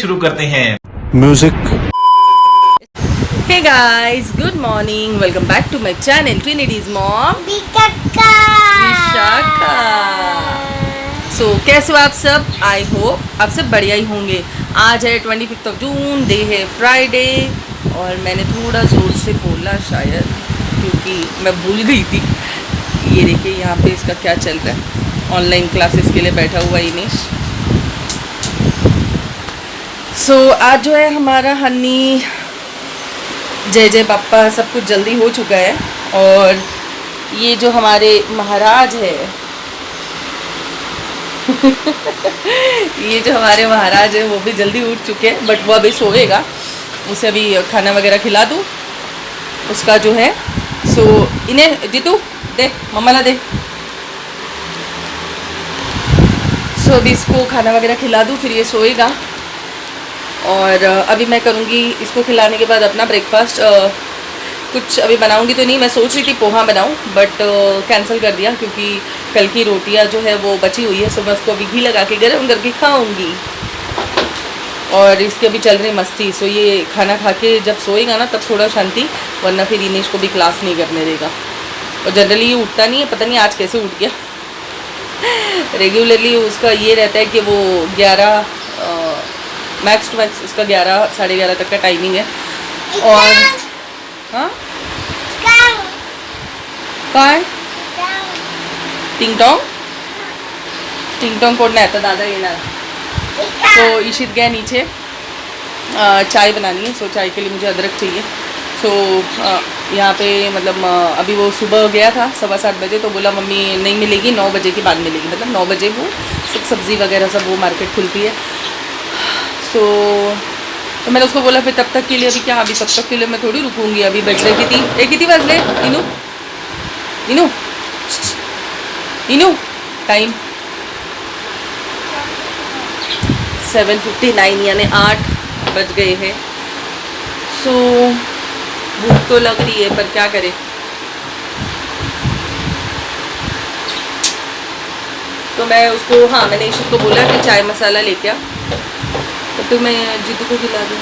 शुरू करते हैं। Music. Hey guys, good morning. Welcome back to my channel Trinity's Mom Vishaka. So कैसे हो आप सब? आई होप आप सब बढ़िया ही होंगे। आज है 25 जून, डे है फ्राइडे और मैंने थोड़ा ज़ोर से बोला शायद क्योंकि मैं भूल गई थी। ये देखिए यहाँ पे इसका क्या चल रहा है, ऑनलाइन क्लासेस के लिए बैठा हुआ इनेश। सो आज जो है हमारा हनी जय जय बाप्पा सब कुछ जल्दी हो चुका है और ये जो हमारे महाराज है ये जो हमारे महाराज है वो भी जल्दी उठ चुके हैं, बट वो अभी सोएगा। उसे अभी खाना वगैरह खिला दूँ उसका जो है। सो इन्हें जीतू दे, मम्मा ला दे। सो अभी इसको खाना वगैरह खिला दूँ फिर ये सोएगा और अभी मैं करूँगी इसको खिलाने के बाद अपना ब्रेकफास्ट। कुछ अभी बनाऊँगी तो नहीं, मैं सोच रही थी पोहा बनाऊँ बट कैंसिल कर दिया क्योंकि कल की रोटियाँ जो है वो बची हुई है। सो मैं उसको अभी घी लगा के गर्म करके खाऊँगी और इसकी अभी चल रही मस्ती। सो ये खाना खा के जब सोएगा ना तब थोड़ा शांति, वरना फिर इनेश को भी क्लास नहीं करने देगा। और जनरली ये उठता नहीं है, पता नहीं आज कैसे उठ गया। रेगुलरली उसका ये रहता है कि वो 11 मैक्स टू मैक्स उसका 11 साढ़े 11 तक का टाइमिंग है। और हाँ कहाँ टिंग टोंग कोड नहीं आता दादा ये ना। तो ईशित गया नीचे चाय बनानी है। सो चाय के लिए मुझे अदरक चाहिए। सो यहाँ पे मतलब अभी वो सुबह गया था 7:15 बजे, तो बोला मम्मी नहीं मिलेगी, 9 बजे के बाद मिलेगी। मतलब 9 बजे वो सब सब्ज़ी वगैरह सब वो मार्केट खुलती है। तो मैंने उसको बोला फिर तब तक के लिए अभी क्या, अभी तब तक के लिए मैं थोड़ी रुकूंगी। अभी बज रहे कितनी बज रहे इनू इनू इनू टाइम 7:59 यानी 8 बज गए हैं। सो भूख तो लग रही है पर क्या करें। तो मैं उसको मैंने ईशु को बोला कि चाय मसाला लेके आ, तो मैं जीतू को खिला दूँ।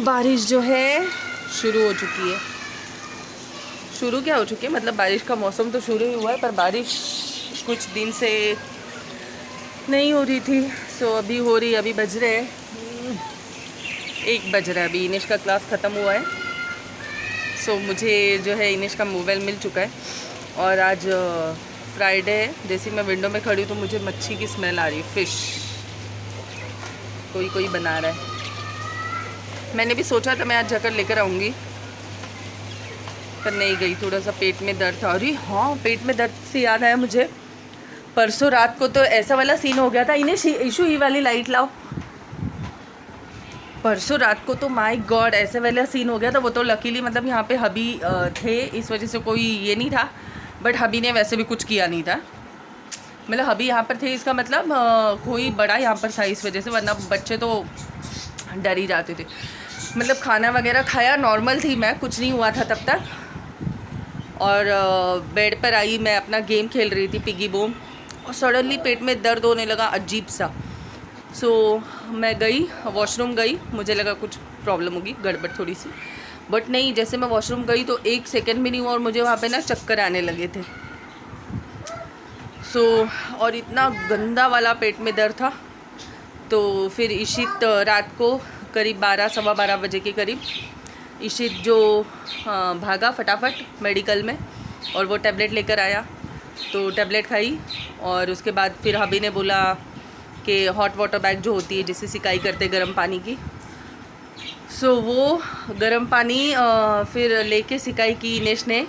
बारिश जो है शुरू हो चुकी है। शुरू क्या हो चुकी है, मतलब बारिश का मौसम तो शुरू ही हुआ है पर बारिश कुछ दिन से नहीं हो रही थी। सो अभी हो रही, अभी बज रहे हैं 1 बज रहा है। अभी इनेश का क्लास ख़त्म हुआ है। सो मुझे जो है इनेश का मोबाइल मिल चुका है और आज फ्राइडे है। जैसे मैं विंडो में खड़ी हूँ तो मुझे मच्छी की स्मेल आ रही है, फ़िश कोई बना रहा है। मैंने भी सोचा था मैं आज जाकर लेकर आऊँगी पर नहीं गई, थोड़ा सा पेट में दर्द था। अरे हाँ, पेट में दर्द से याद आया मुझे, परसों रात को तो ऐसा वाला सीन हो गया था। इन्हें इशू ही वाली लाइट लाओ। परसों रात को तो माय गॉड ऐसे वाला सीन हो गया था। वो तो लकीली मतलब यहाँ पे हबी थे, इस वजह से कोई ये नहीं था, बट हबी ने वैसे भी कुछ किया नहीं था। मतलब हबी यहाँ पर थे इसका मतलब कोई बड़ा यहाँ पर था इस वजह से, वरना बच्चे तो डर ही जाते थे। मतलब खाना वगैरह खाया, नॉर्मल थी मैं, कुछ नहीं हुआ था तब तक। और बेड पर आई, मैं अपना गेम खेल रही थी पिगी बूम, और सडनली पेट में दर्द होने लगा अजीब सा। सो मैं गई, वॉशरूम गई, मुझे लगा कुछ प्रॉब्लम होगी, गड़बड़ थोड़ी सी, बट नहीं। जैसे मैं वॉशरूम गई तो 1 सेकंड भी नहीं हुआ और मुझे वहाँ पे ना चक्कर आने लगे थे। सो और इतना गंदा वाला पेट में दर्द था। तो फिर इशित रात को करीब 12 सवा 12 बजे के करीब इशित जो भागा फटाफट मेडिकल में और वो टैबलेट लेकर आया। तो टैबलेट खाई और उसके बाद फिर हबी ने बोला कि हॉट वाटर बैग जो होती है जिससे सिकाई करते गर्म पानी की, सो वो गर्म पानी फिर लेके सिकाई की इनेश ने।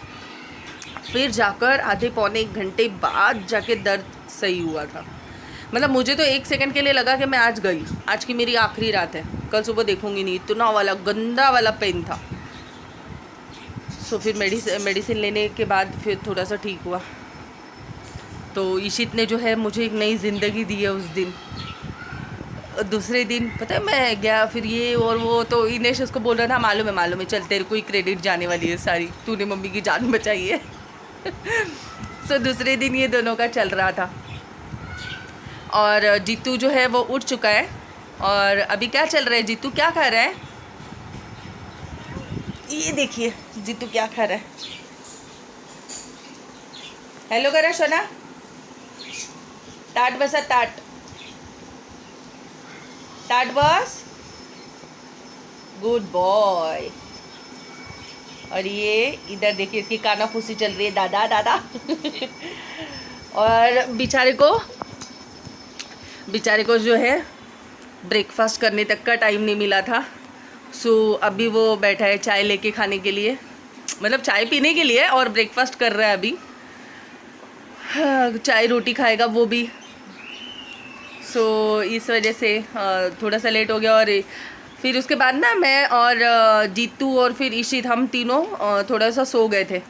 फिर जाकर आधे पौने 1 घंटे बाद जाके दर्द सही हुआ था। मतलब मुझे तो 1 सेकंड के लिए लगा कि मैं आज गई, आज की मेरी आखिरी रात है, कल सुबह देखूंगी नहीं, इतना वाला गंदा वाला पेन था। सो फिर मेडिसिन लेने के बाद फिर थोड़ा सा ठीक हुआ। तो इशित ने जो है मुझे एक नई ज़िंदगी दी है उस दिन। दूसरे दिन पता है मैं गया फिर ये और वो, तो इनेश उसको बोल रहा था मालूम है चल तेरे को ही क्रेडिट जाने वाली है सारी, तूने मम्मी की जान बचाई है। सो दूसरे दिन ये दोनों का चल रहा था। और जीतू जो है वो उठ चुका है। और अभी क्या चल रहा है, जीतू क्या खा रहा है? ये देखिए जीतू क्या खा रहा है। हेलो करा सोना, टाट बसा टाट बस, गुड बॉय। और ये इधर देखिए इसकी कानाफूसी चल रही है, दादा दादा। और बेचारे को जो है ब्रेकफास्ट करने तक का टाइम नहीं मिला था। सो अभी वो बैठा है चाय लेके खाने के लिए, मतलब चाय पीने के लिए, और ब्रेकफास्ट कर रहा है अभी। चाय रोटी खाएगा वो भी। सो इस वजह से थोड़ा सा लेट हो गया। और फिर उसके बाद ना मैं और जीतू और फिर इशित हम तीनों थोड़ा सा सो गए थे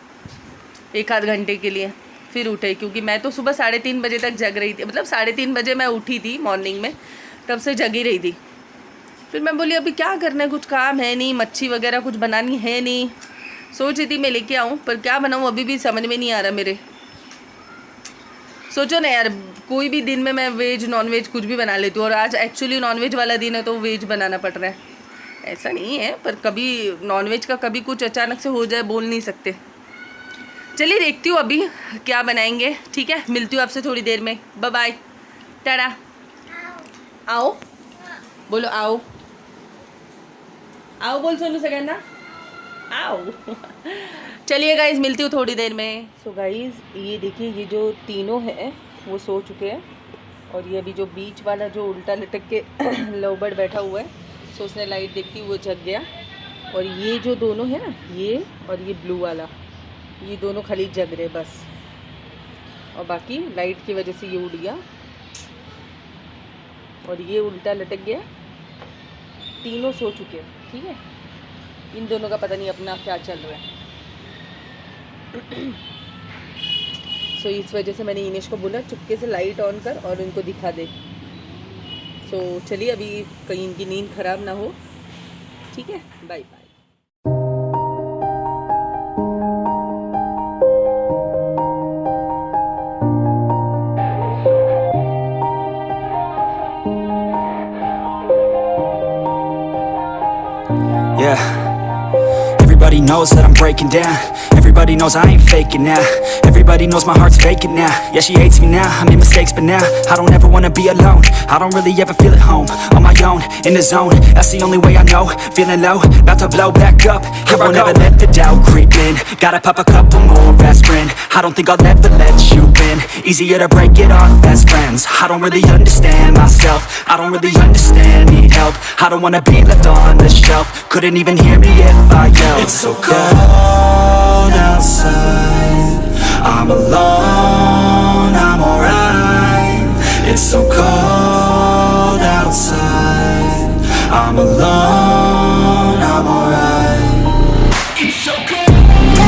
1 आध घंटे के लिए। फिर उठे क्योंकि मैं तो सुबह 3:30 बजे तक जग रही थी, मतलब 3:30 बजे मैं उठी थी मॉर्निंग में, तब से जगी रही थी। फिर मैं बोली अभी क्या करना है, कुछ काम है नहीं, मच्छी वगैरह कुछ बनानी है नहीं। सोच रही थी मैं लेके आऊँ, पर क्या बनाऊँ अभी भी समझ में नहीं आ रहा मेरे। सोचो ना यार, कोई भी दिन में मैं वेज नॉन वेज कुछ भी बना लेती हूँ, और आज एक्चुअली नॉन वेज वाला दिन है तो वेज बनाना पड़ रहा है। ऐसा नहीं है, पर कभी नॉन वेज का कभी कुछ अचानक से हो जाए, बोल नहीं सकते। चलिए देखती हूँ अभी क्या बनाएंगे। ठीक है, मिलती हूँ आपसे थोड़ी देर में। Bye bye, tata. आओ बोलो, आओ आओ बोल सोनू से कहना आओ। चलिए गाइज, मिलती हूँ थोड़ी देर में। सो गाइज ये देखिए, ये जो तीनों हैं वो सो चुके हैं, और ये अभी जो बीच वाला जो उल्टा लटक के लवबर्ड बैठा हुआ है, सो उसने लाइट देखती वो जग गया। और ये जो दोनों है ना, ये और ये ब्लू वाला, ये दोनों खाली जग रहे बस, और बाकी लाइट की वजह से ये उड़ गया और ये उल्टा लटक गया। तीनों सो चुके हैं। ठीक है, इन दोनों का पता नहीं अपना क्या चल रहा है। सो इस वजह से मैंने इनेश को बोला चुपके से लाइट ऑन कर और उनको दिखा दे। सो चलिए, अभी कहीं इनकी नींद ख़राब ना हो। ठीक है, bye bye. Yeah, everybody knows that I'm breaking down. Everybody knows I ain't faking now. Everybody knows my heart's faking now. Yeah, she hates me now, I made mistakes but now I don't ever wanna be alone. I don't really ever feel at home. On my own, in the zone, that's the only way I know. Feeling low, about to blow back up. Here I won't ever let the doubt creep in. Gotta pop a couple more aspirin. I don't think I'll ever let you in. Easier to break it off best friends. I don't really understand myself. I don't really understand, need help. I don't wanna be left on the shelf. Couldn't even hear me if I yelled. It's so cold outside, I'm alone, I'm alright. It's so cold outside, I'm alone, I'm alright. It's so cold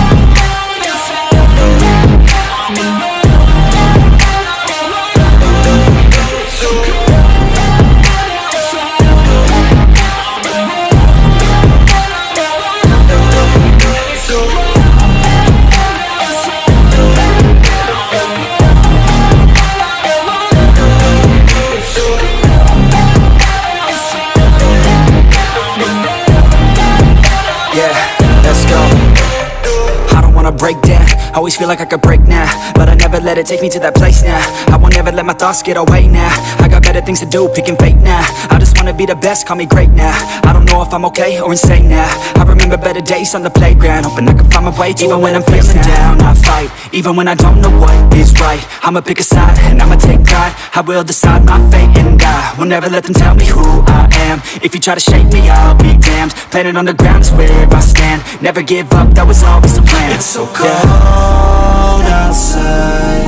outside, I'm alone. Break down, always feel like I could break now, but I never let it take me to that place now. I won't ever let my thoughts get away now. I got better things to do, picking fate now. I just wanna be the best, call me great now. I don't know if I'm okay or insane now. I remember better days on the playground, hoping I can find my way to even when I'm feeling down. I fight, even when I don't know what is right. I'ma pick a side, and I'ma take pride. I will decide my fate and I will never let them tell me who I am. If you try to shake me, I'll be damned. Planet on the ground is where I stand. Never give up, that was always the plan. It's so cold outside,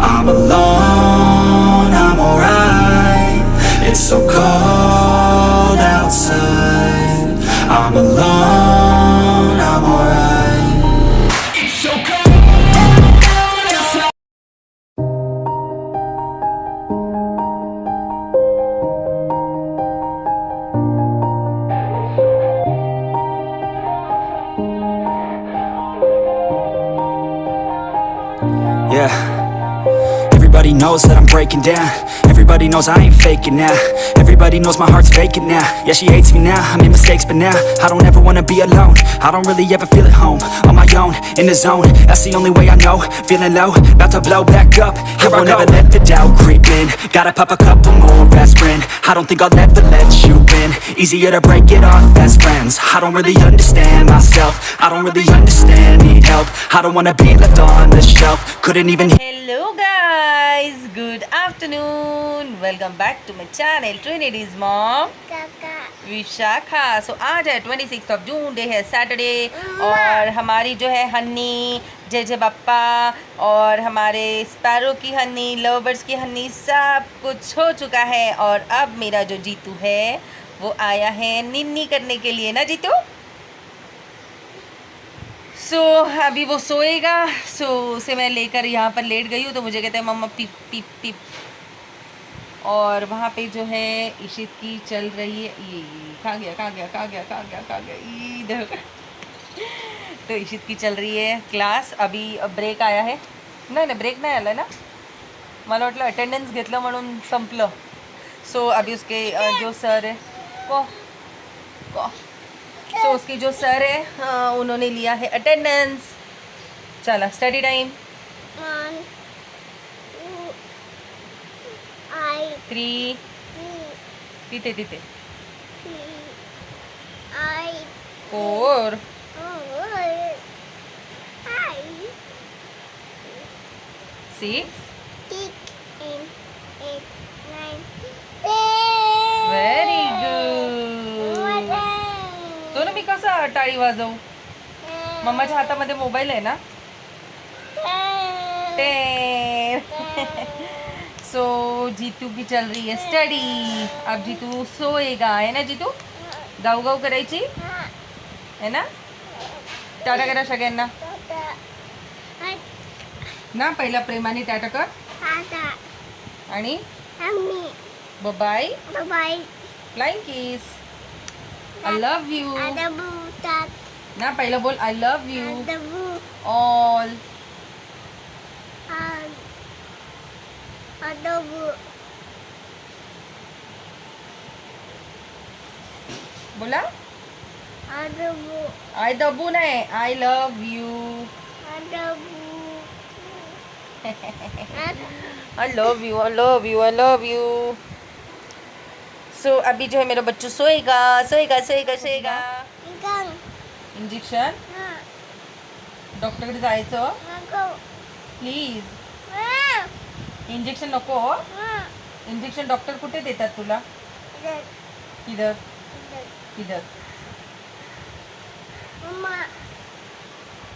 I'm alone, I'm alright. It's so cold outside, I'm alone, I'm alright. yeah. Everybody knows that I'm breaking down. Everybody knows I ain't faking now. Everybody knows my heart's vacant now. Yeah, she hates me now, I made mistakes but now I don't ever wanna be alone. I don't really ever feel at home. On my own, in the zone, that's the only way I know. Feeling low, about to blow back up. Here I won't ever let the doubt creep in. Gotta pop a couple more aspirin. I don't think I'll ever let you in. Easier to break it off best friends. I don't really understand myself. I don't really understand, need help. I don't wanna be left on the shelf. Couldn't even Hello guys, good afternoon. Welcome back to my channel Trinity's mom Vishakha. So आज है 26 जून, day है Saturday और हमारी जो है हन्नी, जे बाप्पा और हमारे sparrow की हन्नी, लव बर्ड्स की हन्नी, सब कुछ हो चुका है. और अब मेरा जो जीतू है वो आया है निन्नी करने के लिए ना जीतू. सो अभी वो सोएगा. सो उसे मैं लेकर यहाँ पर लेट गई हूँ तो मुझे कहते हैं मम्मा पिप पिप पिप. और वहाँ पे जो है इशित की चल रही है. ये कहाँ गया इधर. तो इशित की चल रही है क्लास. अभी ब्रेक आया है. नाही ब्रेक नाही आला ना, मला वाटलं अटेंडन्स घेतलं म्हणून संपलं. सो अभी उसके जो सर है सो उसकी जो सर है उन्होंने लिया है अटेंडेंस. चला स्टडी टाइम. 3 तिथे 4 6 व्हेरी गुड. दोनों मी कसा टाळी वाजवू. मम्माच्या हातामध्ये मोबाईल आहे ना. 10. सो जीतू की चल रही है स्टडी. अब जीतू सोएगा है ना जीतू. गाऊ गाऊ करायची है ना. टाटा करा सगळ्यांना ना. पहिला प्रेमाने टाटा कर आणि bye flying kiss. I love you. ना पहिला बोल I love you all. बोला I दबू नाही I love you. I love you. सो अभी जो है मेरा बच्चू सोएगा. इंजेक्शन डॉक्टरकडे जायचं प्लीज. इंजेक्शन नको. इंजेक्शन डॉक्टर कुठे देतात तुला. किधर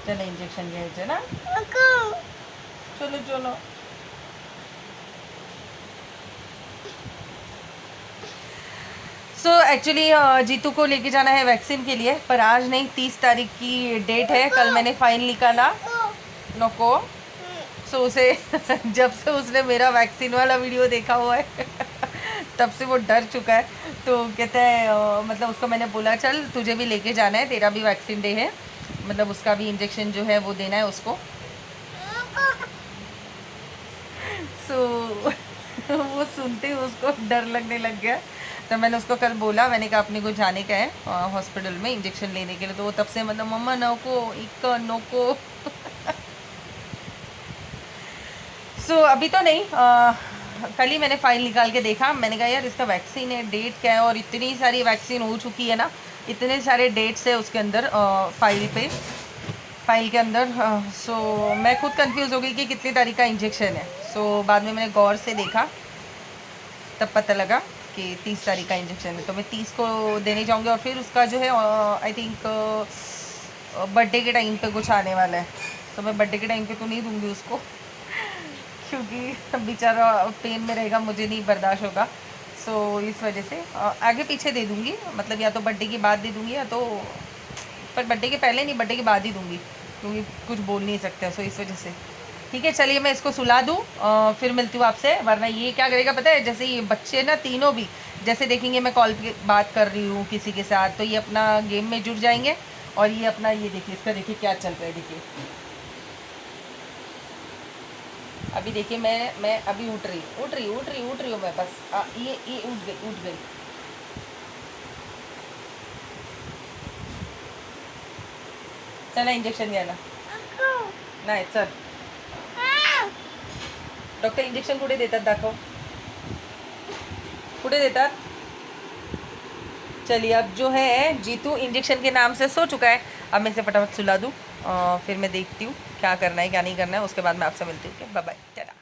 चला इंजेक्शन घ्यायचं ना. चलो सो एक्चुअली जीतू को लेके जाना है वैक्सीन के लिए, पर आज नहीं. 30 तारीख की डेट है. कल मैंने फाइन निकाला. नको. सो उसे जब से उसने मेरा वैक्सीन वाला वीडियो देखा हुआ है तब से वो डर चुका है. तो कहता है मतलब उसको मैंने बोला चल तुझे भी लेके जाना है, तेरा भी वैक्सीन डे है, मतलब उसका भी इंजेक्शन जो है वो देना है उसको. सो वो सुनते ही उसको डर लगने लग गया. तो मैंने उसको कल बोला, मैंने कहा अपने को जाने का है हॉस्पिटल में इंजेक्शन लेने के लिए. तो वो तब से मतलब मम्मा नको. सो अभी तो नहीं. कल ही मैंने फाइल निकाल के देखा. मैंने कहा यार इसका वैक्सीन है, डेट क्या है. और इतनी सारी वैक्सीन हो चुकी है ना, इतने सारे डेट्स है उसके अंदर फाइल के अंदर. सो मैं खुद कंफ्यूज हो गई कि कितनी तारीख का इंजेक्शन है. सो बाद में मैंने गौर से देखा तब पता लगा कि 30 तारीख का इंजेक्शन है. तो मैं 30 को देने जाऊँगी. और फिर उसका जो है आई थिंक बर्थडे के टाइम पे कुछ आने वाला है. तो मैं बर्थडे के टाइम पे तो नहीं दूँगी उसको क्योंकि बेचारा पेन में रहेगा, मुझे नहीं बर्दाश्त होगा. सो इस वजह से आगे पीछे दे दूँगी. मतलब या तो बर्थडे के बाद दे दूँगी या तो, पर बर्थडे के पहले नहीं, बर्थडे के बाद ही दूँगी क्योंकि कुछ बोल नहीं सकते. सो इस वजह से ठीक है. चलिए मैं इसको सुला दूँ, फिर मिलती हूँ आपसे. वरना ये क्या करेगा पता है, जैसे ये बच्चे ना तीनों भी जैसे देखेंगे मैं कॉल पे बात कर रही हूँ किसी के साथ, तो ये अपना गेम में जुड़ जाएंगे. और ये अपना ये देखिए, इसका देखिए क्या चल रहा है. देखिए अभी देखिए मैं अभी उठ रही हूँ मैं बस। ये उठ गई। चला इंजेक्शन घ्यायला नाही चल। डॉक्टर इंजेक्शन कुठे देतात दाखव, कुठे देतात। चलिए अब जो है जीतू इंजेक्शन के नाम से सो चुका है। अब मैं इसे फटाफट सुला दूँ, फिर मैं देखती हूँ क्या करना है क्या नहीं करना है, उसके बाद मैं आपसे मिलती हूँ। Bye bye, tata.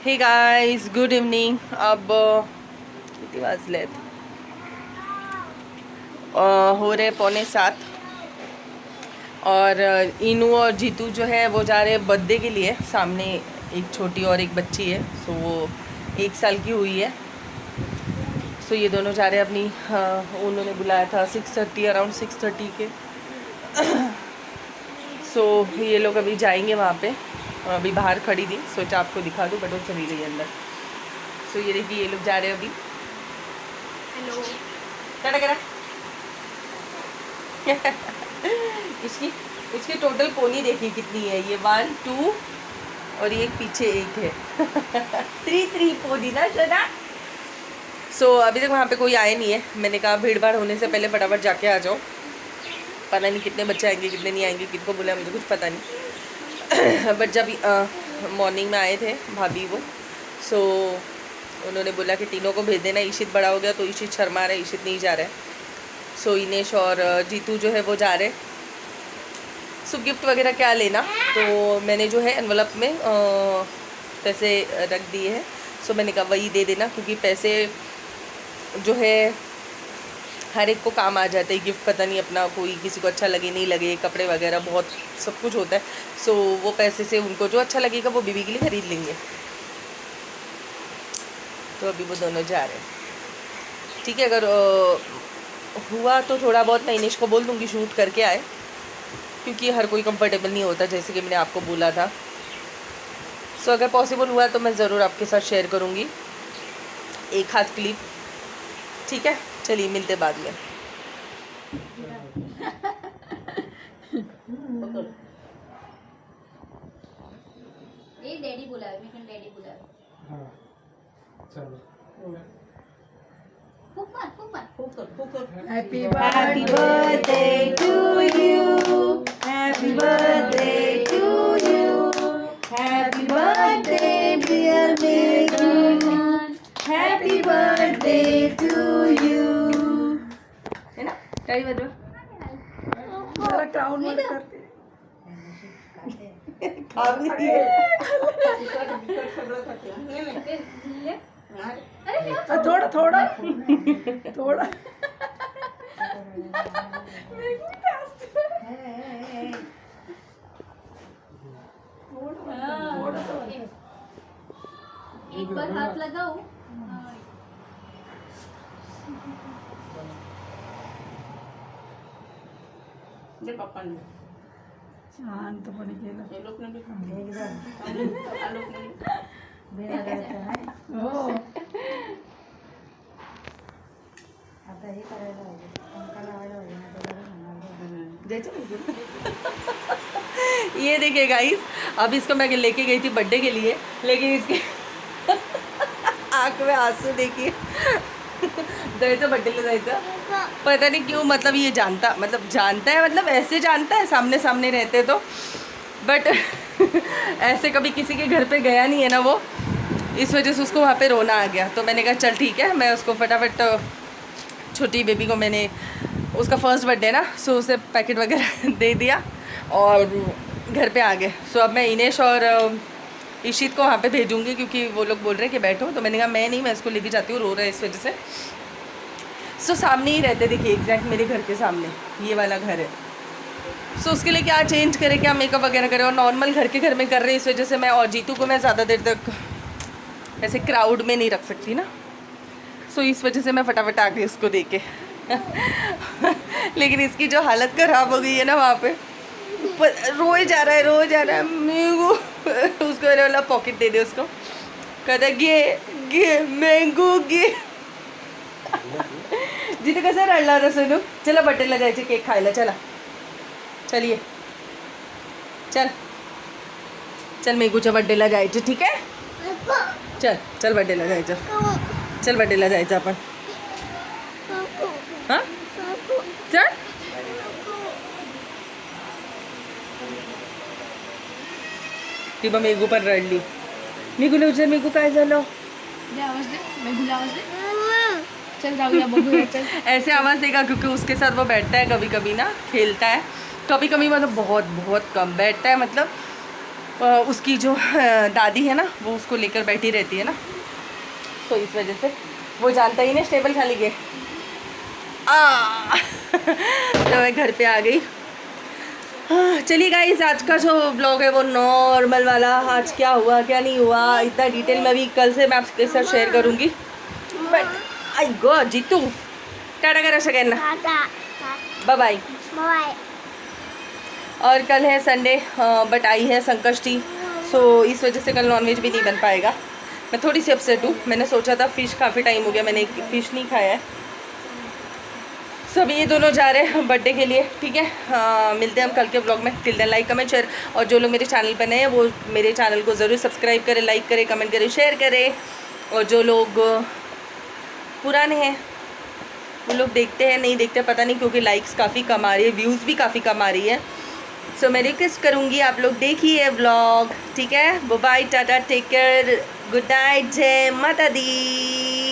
Hey guys, good evening. अब किती वाजलेत, हो रहे 6:45 और इनू और जीतू जो है वो जा रहे हैं बर्थडे के लिए। सामने एक छोटी और एक बच्ची है, सो वो 1 साल की हुई है। सो ये दोनों जा रहे हैं अपनी, उन्होंने बुलाया था 6:30, अराउंड 6:30 के। सो ये लोग अभी जाएंगे वहाँ पे। अभी बाहर खड़ी थी, सोचा आपको दिखा दूँ, बट वो चली गई अंदर। सो ये देखिए ये लोग जा रहे हैं अभी। हेलो टाटा करा। इसकी टोटल पोनी देखिए कितनी है, ये 1 2 और ये पीछे 1 है। 3 पोनी ना सोना। सो अभी तक वहाँ पे कोई आए नहीं है। मैंने कहा भीड़ भाड़ होने से पहले फटाफट जाके आ जाओ। पता नहीं कितने बच्चे आएंगे कितने नहीं आएंगे, किनको बोला मुझे कुछ पता नहीं। बट जब मॉर्निंग में आए थे भाभी वो, सो उन्होंने बोला कि तीनों को भेज देना। ईशित बड़ा हो गया तो ईशित शर्मा रहा है, ईशित नहीं जा रहा है। सो इनेश और जीतू जो है वो जा रहे। सो गिफ्ट वगैरह क्या लेना, तो मैंने जो है एनवलप में पैसे रख दिए हैं। सो मैंने कहा वही दे देना, क्योंकि पैसे जो है हर एक को काम आ जाता है। गिफ्ट पता नहीं अपना कोई किसी को अच्छा लगे नहीं लगे, कपड़े वगैरह बहुत सब कुछ होता है। सो वो पैसे से उनको जो अच्छा लगेगा वो बीबी के लिए ख़रीद लेंगे। तो अभी वो दोनों जा रहे हैं। ठीक है, अगर हुआ तो थोड़ा बहुत मैं इनेश को बोल दूँगी शूट करके आए, क्योंकि हर कोई कंफर्टेबल नहीं होता, जैसे कि मैंने आपको बोला था। सो अगर पॉसिबल हुआ तो मैं ज़रूर आपके साथ शेयर करूँगी एक हाथ क्लिप। ठीक है, चलिए मिलते बाद में। ये डैडी बुलावे, मैं डैडी बुलावे। हाँ चलो। Happy birthday to you. Happy birthday to you. Happy birthday dear Meghna. Happy birthday to you. है ना, ताली बजाओ। जरा क्राउन मत करते। थोड़ा थोड़ा थोड़ा। एक बार हाथ लगाओ। पापा ने शांतपणे केलं. ये लोग ने भी हो आता हे करायला पाहिजे, पंखा लावायला पाहिजे, नाही तर ये देखिए गाइस, अब इसको मैं लेके गई थी बर्थडे के लिए, लेकिन इसके आँख में आंसू देखिए। जायचं बर्थडेला जायचं, पता नहीं क्यों, मतलब ये जानता है, मतलब ऐसे जानता है सामने सामने रहते तो, बट ऐसे कभी किसी के घर पे गया नहीं है ना वो, इस वजह से उसको वहाँ पे रोना आ गया। तो मैंने कहा चल ठीक है, मैं उसको फटाफट छोटी बेबी को, मैंने उसका फर्स्ट बर्थडे ना, सो उसे पैकेट वगैरह दे दिया और घर पे आ गए। सो अब मैं इनेश और ईशित को वहाँ पे भेजूँगी, क्योंकि वो लोग बोल रहे हैं कि बैठो। तो मैंने कहा मैं नहीं, मैं इसको लेके जाती हूँ, रो रहा है इस वजह से। सो सामने ही रहते, देखिए एग्जैक्ट मेरे घर के सामने ये वाला घर है। सो उसके लिए क्या चेंज करें, क्या मेकअप वगैरह करें, और नॉर्मल घर के घर में कर रहे हैं, इस वजह से मैं और जीतू को मैं ज़्यादा देर तक ऐसे क्राउड में नहीं रख सकती ना। सो इस वजह से मैं फटाफट आ गई उसको दे के। लेकिन इसकी जो हालत ख़राब हो गई है ना वहाँ पे, रोए जा रहा है मेरे को। उसको मैंने बोला पॉकेट दे दे उसको, कहता गे गे मैंगो गे। जिथे कसं रडला होता सोनू. चला बर्थडेला जायचे केक खायला. चला चलिए चल चल मेघूच्या बर्थडेला जायचं. ठीक आहे चल चल बर्थडेला जायचं. चल बर्थडेला जायचं आपण. हां चल. ती बघ मेघू पण रडली. मेघूला विचार मेघू काय झालं. चल जाऊया बघूया चल. ऐसे आवाज़ देगा क्योंकि उसके साथ वो बैठता है कभी कभी ना, खेलता है कभी कभी, मतलब बहुत बहुत कम बैठता है. मतलब उसकी जो दादी है ना वो उसको लेकर बैठी रहती है ना, तो इस वजह से वो जानता ही नहीं स्टेबल खाली गए. तो मैं घर पे आ गई. चलिए गाइस, आज का जो ब्लॉग है वो नॉर्मल वाला. आज क्या हुआ क्या नहीं हुआ इतना डिटेल में अभी कल से मैं आपके साथ शेयर करूँगी. But I go Jitu tata करा सगळ्यांना. Bye bye. और कल है संडे बट आई है संकष्टी, सो इस वजह से कल नॉनवेज भी नहीं बन पाएगा. मैं थोड़ी सी अपसेट हूँ. मैंने सोचा था फ़िश, काफ़ी टाइम हो गया मैंने फ़िश नहीं खाया है. सो अभी ये दोनों जा रहे हैं बर्थडे के लिए. ठीक है, मिलते हैं हम कल के ब्लॉग में. Till then like comment share. और जो लोग मेरे चैनल पर नए हैं वो मेरे चैनल को ज़रूर सब्सक्राइब करें, लाइक करें, कमेंट करें, शेयर करें. और जो लोग पुराने हैं वो लोग देखते हैं नहीं देखते पता नहीं, क्योंकि लाइक्स काफ़ी कम आ रही है, व्यूज़ भी काफ़ी कम आ रही है. सो मैं रिक्वेस्ट करूँगी आप लोग देखिए व्लॉग. ठीक है, bye bye, tata, take care, good night, जय माता दी.